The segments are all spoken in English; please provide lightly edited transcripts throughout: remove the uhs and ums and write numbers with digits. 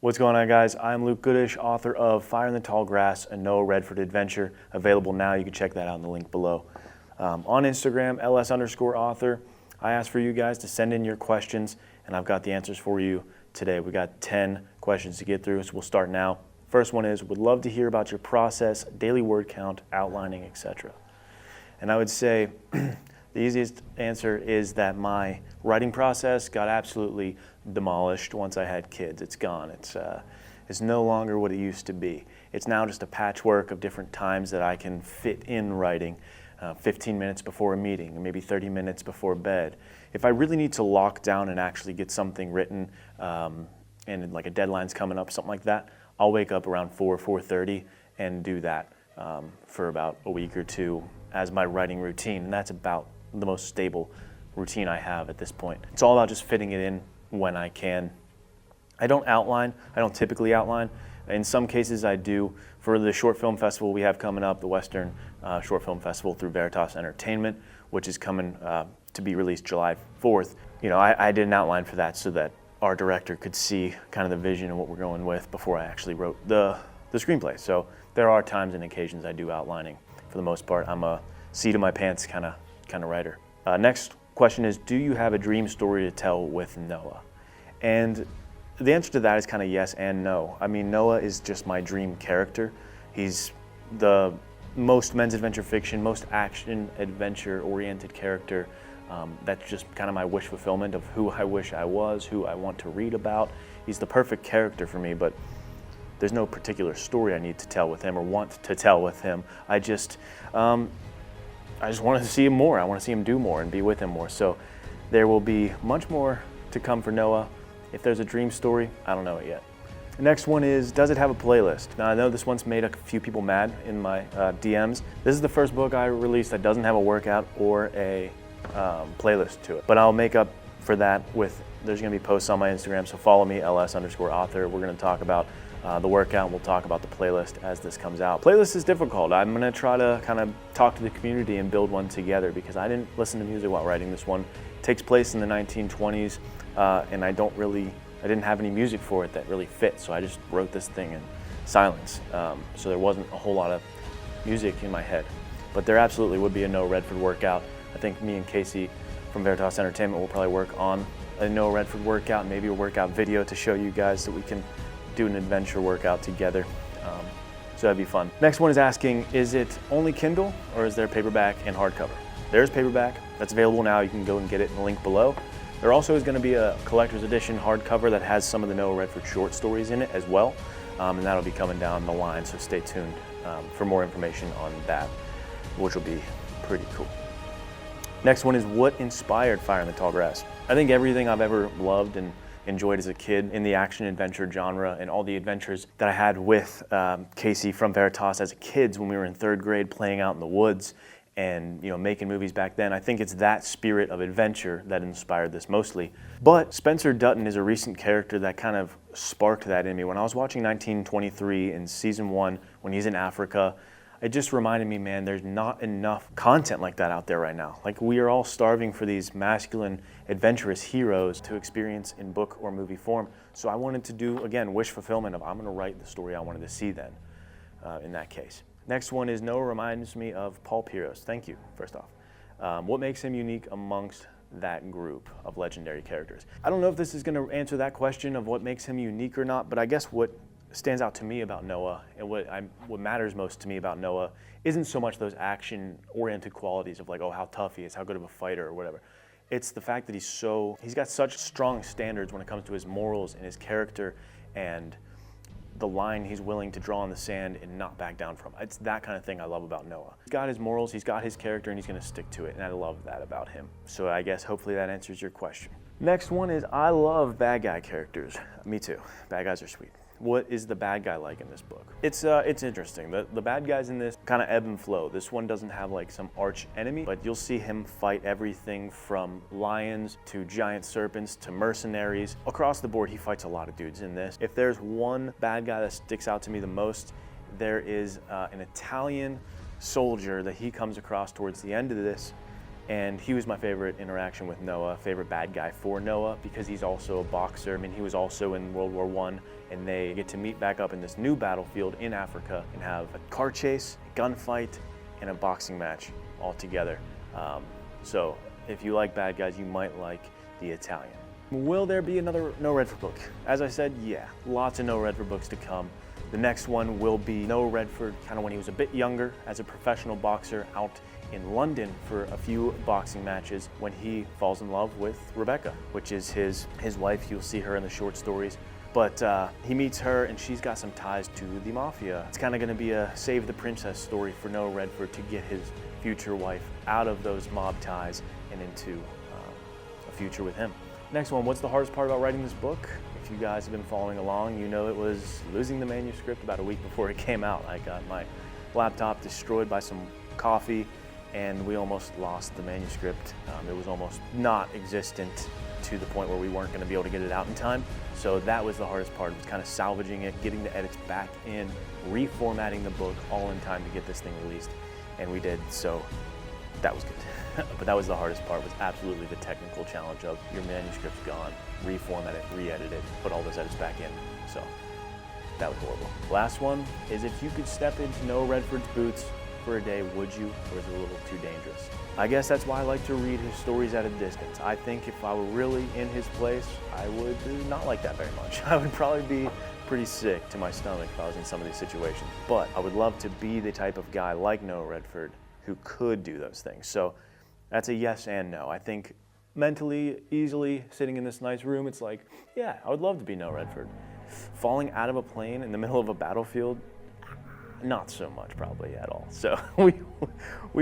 What's going on, guys? I'm Luke Goozdich, author of Fire in the Tall Grass, a Noah Redford adventure, available now. You can check that out in the link below. On Instagram, ls_author. I asked for you guys to send in your questions, and I've got the answers for you today. We got 10 questions to get through, so we'll start now. First one is, would love to hear about your process, daily word count, outlining, etc. And I would say the easiest answer is that my writing process got absolutely demolished once I had kids. It's gone. It's no longer what it used to be. It's now just a patchwork of different times that I can fit in writing. 15 minutes before a meeting, and maybe 30 minutes before bed. If I really need to lock down and actually get something written, and like a deadline's coming up, something like that, I'll wake up around 4:30 and do that for about a week or two as my writing routine, and that's about the most stable routine I have at this point. It's all about just fitting it in when I can. I don't outline. I don't typically outline. In some cases I do. For the short film festival we have coming up, the Western Short Film Festival through Veritas Entertainment, which is coming to be released July 4th. You know, I did an outline for that so that our director could see kind of the vision and what we're going with before I actually wrote the screenplay. So there are times and occasions I do outlining. For the most part, I'm a seat of my pants kind of writer. Next question is, do you have a dream story to tell with Noah? And the answer to that is kind of yes and no. I mean, Noah is just my dream character. He's the most men's adventure fiction, most action adventure oriented character. That's just kind of my wish fulfillment of who I wish I was, who I want to read about. He's the perfect character for me, but there's no particular story I need to tell with him or want to tell with him. I just want to see him more. I want to see him do more and be with him more. So there will be much more to come for Noah. If there's a dream story, I don't know it yet. The next one is, does it have a playlist? Now, I know this one's made a few people mad in my DMs. This is the first book I released that doesn't have a workout or a playlist to it. But I'll make up for that with, there's gonna be posts on my Instagram, so follow me, ls_author. We're gonna talk about the workout, and we'll talk about the playlist as this comes out. Playlist is difficult. I'm gonna try to kind of talk to the community and build one together because I didn't listen to music while writing this one. It takes place in the 1920s. And I didn't have any music for it that really fit, so I just wrote this thing in silence. So there wasn't a whole lot of music in my head. But there absolutely would be a Noah Redford workout. I think me and Casey from Veritas Entertainment will probably work on a Noah Redford workout, maybe a workout video to show you guys so we can do an adventure workout together. So that'd be fun. Next one is asking, is it only Kindle or is there paperback and hardcover? There's paperback, that's available now. You can go and get it in the link below. There also is going to be a collector's edition hardcover that has some of the Noah Redford short stories in it as well, and that'll be coming down the line, so stay tuned for more information on that, which will be pretty cool. Next one is, what inspired Fire in the Tall Grass? I think everything I've ever loved and enjoyed as a kid in the action-adventure genre and all the adventures that I had with Casey from Veritas as kids when we were in 3rd grade playing out in the woods and making movies back then. I think it's that spirit of adventure that inspired this mostly. But Spencer Dutton is a recent character that kind of sparked that in me. When I was watching 1923 in season 1, when he's in Africa, it just reminded me, man, there's not enough content like that out there right now. Like, we are all starving for these masculine, adventurous heroes to experience in book or movie form. So I wanted to do, again, wish fulfillment of, I'm gonna write the story I wanted to see then, in that case. Next one is, Noah reminds me of Paul Piros. Thank you, first off. What makes him unique amongst that group of legendary characters? I don't know if this is gonna answer that question of what makes him unique or not, but I guess what stands out to me about Noah and what matters most to me about Noah isn't so much those action-oriented qualities of like, oh, how tough he is, how good of a fighter or whatever. It's the fact that he's got such strong standards when it comes to his morals and his character and the line he's willing to draw in the sand and not back down from. It's that kind of thing I love about Noah. He's got his morals, he's got his character, and he's gonna stick to it, and I love that about him. So I guess hopefully that answers your question. Next one is, I love bad guy characters. Me too, bad guys are sweet. What is the bad guy like in this book? It's interesting. The bad guys in this kind of ebb and flow. This one doesn't have like some arch enemy, but you'll see him fight everything from lions to giant serpents to mercenaries. Across the board, he fights a lot of dudes in this. If there's one bad guy that sticks out to me the most, there is an Italian soldier that he comes across towards the end of this, And he was my favorite interaction with Noah, favorite bad guy for Noah, because he's also a boxer. I mean, he was also in World War I, and they get to meet back up in this new battlefield in Africa and have a car chase, a gunfight, and a boxing match all together. So if you like bad guys, you might like The Italian. Will there be another No Redford book? As I said, yeah, lots of No Redford books to come. The next one will be Noah Redford, kind of when he was a bit younger as a professional boxer out in London for a few boxing matches when he falls in love with Rebecca, which is his wife. You'll see her in the short stories. But he meets her and she's got some ties to the mafia. It's kind of going to be a save the princess story for Noah Redford to get his future wife out of those mob ties and into a future with him. Next one, what's the hardest part about writing this book? If you guys have been following along, you know it was losing the manuscript about a week before it came out. I got my laptop destroyed by some coffee and we almost lost the manuscript. It was almost not existent to the point where we weren't going to be able to get it out in time. So that was the hardest part, was kind of salvaging it, getting the edits back in, reformatting the book all in time to get this thing released. And we did, so that was good. But that was the hardest part, was absolutely the technical challenge of your manuscript's gone, reformat it, re-edit it, put all those edits back in. So that was horrible. Last one is, if you could step into Noah Redford's boots for a day, would you, or is it a little too dangerous? I guess that's why I like to read his stories at a distance. I think if I were really in his place, I would not like that very much. I would probably be pretty sick to my stomach if I was in some of these situations. But I would love to be the type of guy like Noah Redford who could do those things. So that's a yes and no. I think mentally, easily, sitting in this nice room, it's like, yeah, I would love to be Noah Redford. Falling out of a plane in the middle of a battlefield, not so much probably at all. So we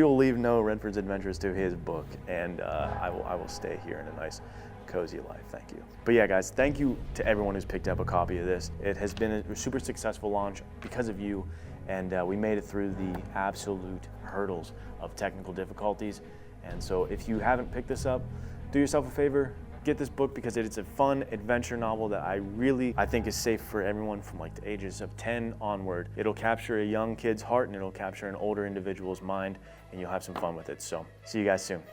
will leave Noah Redford's adventures to his book, and I will stay here in a nice cozy life. Thank you. But yeah, guys, thank you to everyone who's picked up a copy of this. It has been a super successful launch because of you, and we made it through the absolute hurdles of technical difficulties. And so if you haven't picked this up, do yourself a favor, get this book, because it's a fun adventure novel that I think is safe for everyone from like the ages of 10 onward. It'll capture a young kid's heart and it'll capture an older individual's mind, and you'll have some fun with it. So see you guys soon.